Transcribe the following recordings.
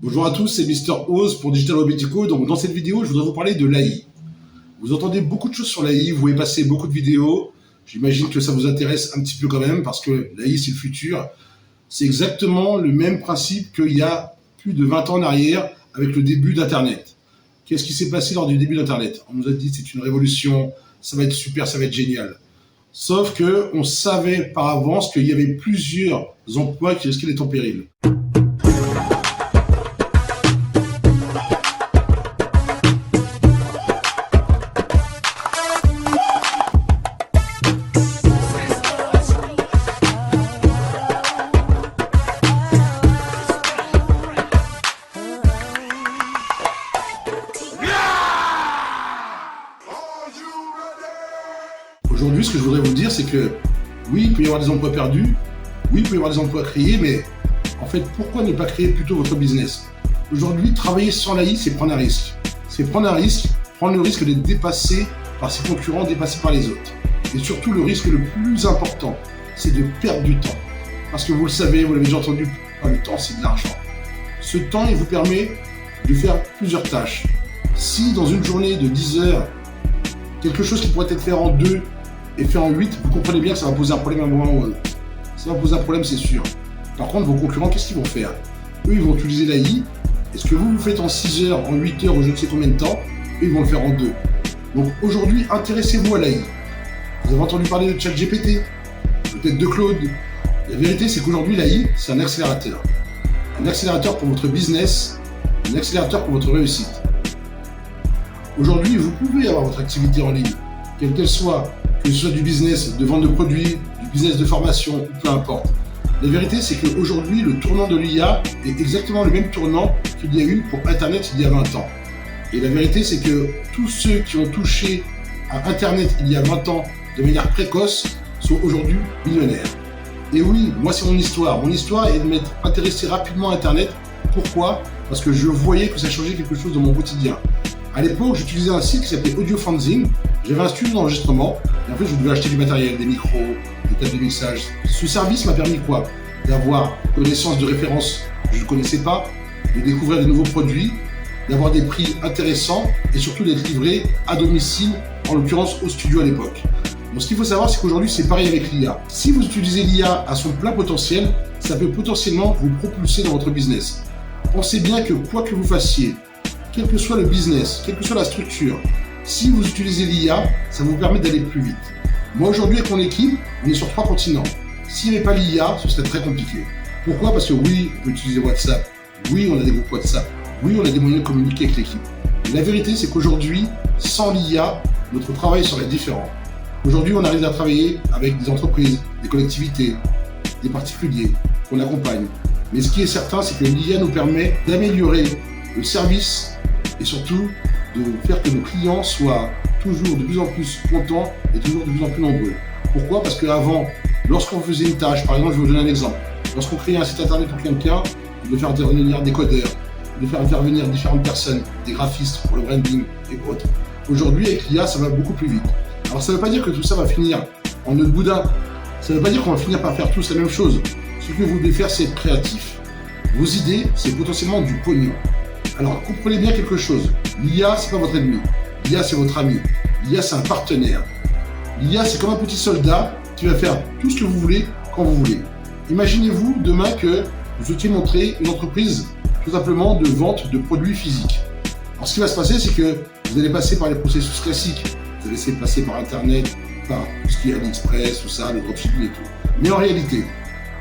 Bonjour à tous, c'est Mister Oz pour Digital Webetico. Donc dans cette vidéo, je voudrais vous parler de l'AI. Vous entendez beaucoup de choses sur l'AI, vous voyez passer beaucoup de vidéos. J'imagine que ça vous intéresse un petit peu quand même parce que l'AI c'est le futur. C'est exactement le même principe qu'il y a plus de 20 ans en arrière avec le début d'Internet. Qu'est-ce qui s'est passé lors du début d'Internet? On nous a dit que c'est une révolution, ça va être super, ça va être génial. Sauf qu'on savait par avance qu'il y avait plusieurs emplois qui risquaient d'être en péril. Aujourd'hui, ce que je voudrais vous dire, c'est que oui, il peut y avoir des emplois perdus, oui, il peut y avoir des emplois créés, mais en fait, pourquoi ne pas créer plutôt votre business? Aujourd'hui, travailler sans l'AI, c'est prendre un risque. C'est prendre un risque, prendre le risque d'être dépassé par ses concurrents, dépassé par les autres. Et surtout, le risque le plus important, c'est de perdre du temps. Parce que vous le savez, vous l'avez déjà entendu, le temps, c'est de l'argent. Ce temps, il vous permet de faire plusieurs tâches. Si dans une journée de 10 heures, quelque chose qui pourrait être fait en 2 et fait en 8, vous comprenez bien que ça va poser un problème à un moment ou à un autre. Ça va poser un problème, c'est sûr. Par contre, vos concurrents, qu'est-ce qu'ils vont faire? Eux, ils vont utiliser l'AI. Et ce que vous faites en 6 heures, en 8 heures ou je ne sais combien de temps, eux, ils vont le faire en 2. Donc aujourd'hui, intéressez-vous à l'AI. Vous avez entendu parler de ChatGPT, peut-être de Claude. La vérité, c'est qu'aujourd'hui, l'AI, c'est un accélérateur. Un accélérateur pour votre business, un accélérateur pour votre réussite. Aujourd'hui, vous pouvez avoir votre activité en ligne, quelle qu'elle soit, que ce soit du business de vente de produits, du business de formation, peu importe. La vérité, c'est qu'aujourd'hui, le tournant de l'IA est exactement le même tournant qu'il y a eu pour Internet il y a 20 ans. Et la vérité, c'est que tous ceux qui ont touché à Internet il y a 20 ans de manière précoce sont aujourd'hui millionnaires. Et oui, moi, c'est mon histoire. Mon histoire est de m'être intéressé rapidement à Internet. Pourquoi? Parce que je voyais que ça changeait quelque chose dans mon quotidien. À l'époque, j'utilisais un site qui s'appelait AudioFanzine. J'avais un studio d'enregistrement. Et en fait, je devais acheter du matériel, des micros, des tables de mixage. Ce service m'a permis quoi? D'avoir connaissance de références que je ne connaissais pas, de découvrir de nouveaux produits, d'avoir des prix intéressants et surtout d'être livré à domicile, en l'occurrence au studio à l'époque. Donc ce qu'il faut savoir, c'est qu'aujourd'hui, c'est pareil avec l'IA. Si vous utilisez l'IA à son plein potentiel, ça peut potentiellement vous propulser dans votre business. Pensez bien que quoi que vous fassiez, quel que soit le business, quelle que soit la structure, si vous utilisez l'IA, ça vous permet d'aller plus vite. Moi aujourd'hui avec mon équipe, on est sur 3 continents. S'il n'y avait pas l'IA, ce serait très compliqué. Pourquoi? Parce que oui, on peut utiliser WhatsApp, oui, on a des groupes WhatsApp, oui, on a des moyens de communiquer avec l'équipe. Mais la vérité, c'est qu'aujourd'hui, sans l'IA, notre travail serait différent. Aujourd'hui, on arrive à travailler avec des entreprises, des collectivités, des particuliers qu'on accompagne. Mais ce qui est certain, c'est que l'IA nous permet d'améliorer le service et surtout de faire que nos clients soient toujours de plus en plus contents et toujours de plus en plus nombreux. Pourquoi? Parce qu'avant, lorsqu'on faisait une tâche, par exemple, je vais vous donner un exemple. Lorsqu'on créait un site internet pour quelqu'un, on devait faire intervenir des codeurs, on devait faire intervenir différentes personnes, des graphistes pour le branding et autres. Aujourd'hui, avec l'IA, ça va beaucoup plus vite. Alors ça ne veut pas dire que tout ça va finir en nœud de boudin. Ça ne veut pas dire qu'on va finir par faire tous la même chose. Ce que vous devez faire, c'est être créatif. Vos idées, c'est potentiellement du pognon. Alors comprenez bien quelque chose. L'IA, c'est pas votre ennemi. L'IA, c'est votre ami. L'IA, c'est un partenaire. L'IA, c'est comme un petit soldat qui va faire tout ce que vous voulez quand vous voulez. Imaginez-vous demain que vous souhaitiez montrer une entreprise tout simplement de vente de produits physiques. Alors ce qui va se passer, c'est que vous allez passer par les processus classiques. Vous allez essayer de passer par Internet, par tout ce qui est AliExpress, tout ça, le dropshipping et tout. Mais en réalité,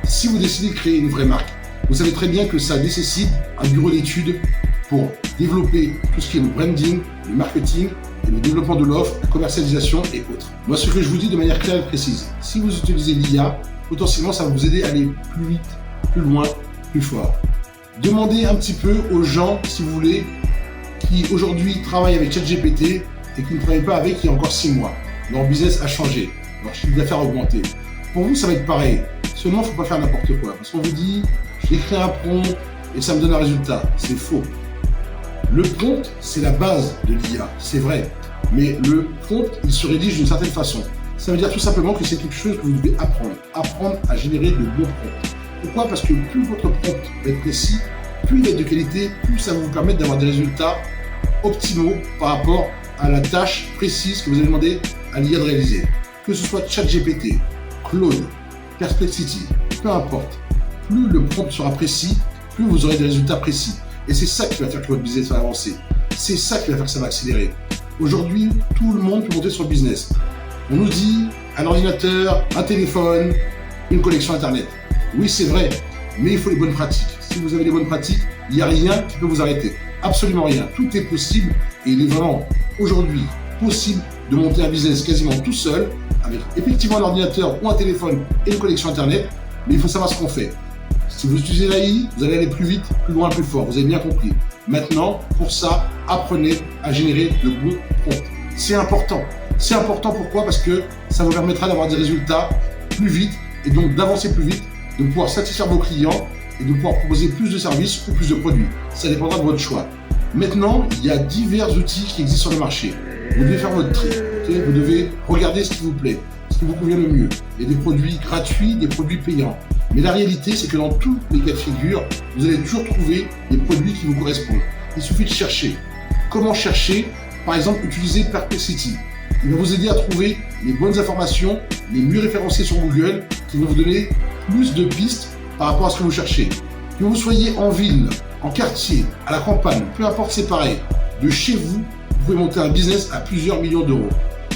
si vous décidez de créer une vraie marque, vous savez très bien que ça nécessite un bureau d'études pour développer tout ce qui est le branding, le marketing, et le développement de l'offre, la commercialisation et autres. Moi, ce que je vous dis de manière claire et précise, si vous utilisez l'IA, potentiellement, ça va vous aider à aller plus vite, plus loin, plus fort. Demandez un petit peu aux gens, si vous voulez, qui aujourd'hui travaillent avec ChatGPT et qui ne travaillent pas avec il y a encore 6 mois. Leur business a changé, leur chiffre d'affaires a augmenté. Pour vous, ça va être pareil. Seulement, il ne faut pas faire n'importe quoi. Parce qu'on vous dit, j'ai créé un prompt et ça me donne un résultat. C'est faux. Le prompt, c'est la base de l'IA, c'est vrai. Mais le prompt, il se rédige d'une certaine façon. Ça veut dire tout simplement que c'est quelque chose que vous devez apprendre. Apprendre à générer de bons prompts. Pourquoi? Parce que plus votre prompt va être précis, plus il va être de qualité, plus ça va vous permettre d'avoir des résultats optimaux par rapport à la tâche précise que vous avez demandé à l'IA de réaliser. Que ce soit ChatGPT, Claude, Perplexity, peu importe. Plus le prompt sera précis, plus vous aurez des résultats précis. Et c'est ça qui va faire que votre business va avancer. C'est ça qui va faire que ça va accélérer. Aujourd'hui, tout le monde peut monter son business. On nous dit un ordinateur, un téléphone, une connexion Internet. Oui, c'est vrai, mais il faut les bonnes pratiques. Si vous avez les bonnes pratiques, il n'y a rien qui peut vous arrêter. Absolument rien. Tout est possible et il est vraiment aujourd'hui possible de monter un business quasiment tout seul avec effectivement un ordinateur ou un téléphone et une connexion Internet, mais il faut savoir ce qu'on fait. Si vous utilisez l'AI, vous allez aller plus vite, plus loin, plus fort. Vous avez bien compris. Maintenant, pour ça, apprenez à générer de bons prompts. C'est important. C'est important pourquoi? Parce que ça vous permettra d'avoir des résultats plus vite et donc d'avancer plus vite, de pouvoir satisfaire vos clients et de pouvoir proposer plus de services ou plus de produits. Ça dépendra de votre choix. Maintenant, il y a divers outils qui existent sur le marché. Vous devez faire votre tri. Vous devez regarder ce qui vous plaît, ce qui vous convient le mieux. Il y a des produits gratuits, des produits payants. Mais la réalité, c'est que dans tous les cas de figure, vous allez toujours trouver des produits qui vous correspondent. Il suffit de chercher. Comment chercher? Par exemple, utilisez Perplexity. Il va vous aider à trouver les bonnes informations, les mieux référencées sur Google, qui vont vous donner plus de pistes par rapport à ce que vous cherchez. Que vous soyez en ville, en quartier, à la campagne, peu importe, c'est pareil. De chez vous, vous pouvez monter un business à plusieurs millions d'euros.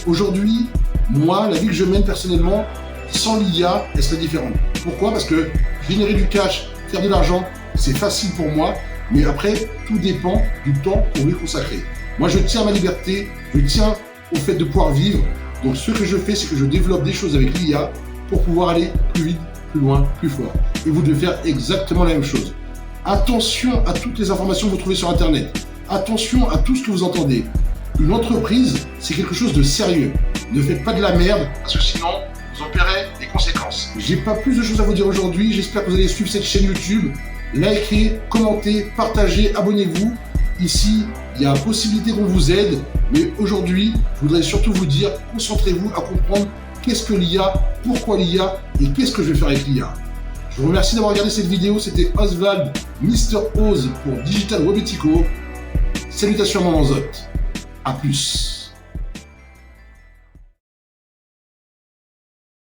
Aujourd'hui, moi, la vie que je mène personnellement, sans l'IA, elle serait différente. Pourquoi? Parce que générer du cash, faire de l'argent, c'est facile pour moi, mais après, tout dépend du temps qu'on veut consacrer. Moi, je tiens à ma liberté, je tiens au fait de pouvoir vivre. Donc, ce que je fais, c'est que je développe des choses avec l'IA pour pouvoir aller plus vite, plus loin, plus fort. Et vous devez faire exactement la même chose. Attention à toutes les informations que vous trouvez sur Internet. Attention à tout ce que vous entendez. Une entreprise, c'est quelque chose de sérieux. Ne faites pas de la merde, parce que sinon, vous en paierez les conséquences. J'ai pas plus de choses à vous dire aujourd'hui. J'espère que vous allez suivre cette chaîne YouTube. Likez, commentez, partagez, abonnez-vous. Ici, il y a la possibilité qu'on vous aide. Mais aujourd'hui, je voudrais surtout vous dire, concentrez-vous à comprendre qu'est-ce que l'IA, pourquoi l'IA et qu'est-ce que je vais faire avec l'IA. Je vous remercie d'avoir regardé cette vidéo. C'était Oswald, Mr. Oz pour Digital Webetico. Salutations à mon Anzote. À plus.